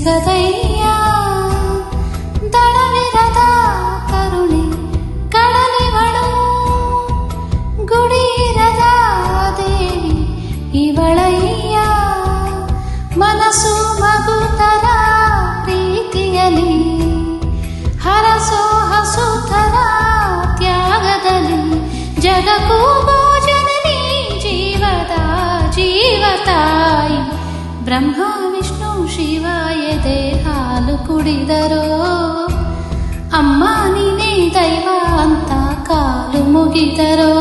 ಸಿಗದಯ್ಯ. ದಡವಿರದ ಕರುಣೆ ಕಡಲಿವಳು, ಗುಡಿಯಿರದ ದೇವಿ ಇವಳಯ್ಯ. ಮನಸ್ಸು ಮಗುತರ ಪ್ರೀತಿಯಲಿ, ಹರಸೋ ಹಸುತರ ತ್ಯಾಗದಲ್ಲಿ, ಜಗಕ್ಕೂ ಭೋಜನಲಿ ಜೀವದ ಜೀವತಾಯಿ. ಬ್ರಹ್ಮ ವಿಷ್ಣು ಶಿವ ಎದೆ ಹಾಲು ಕುಡಿದರೋ, ಅಮ್ಮ ನೀನೇ ದೈವ ಅಂತ ಕಾಲು ಮುಗಿದರೋ.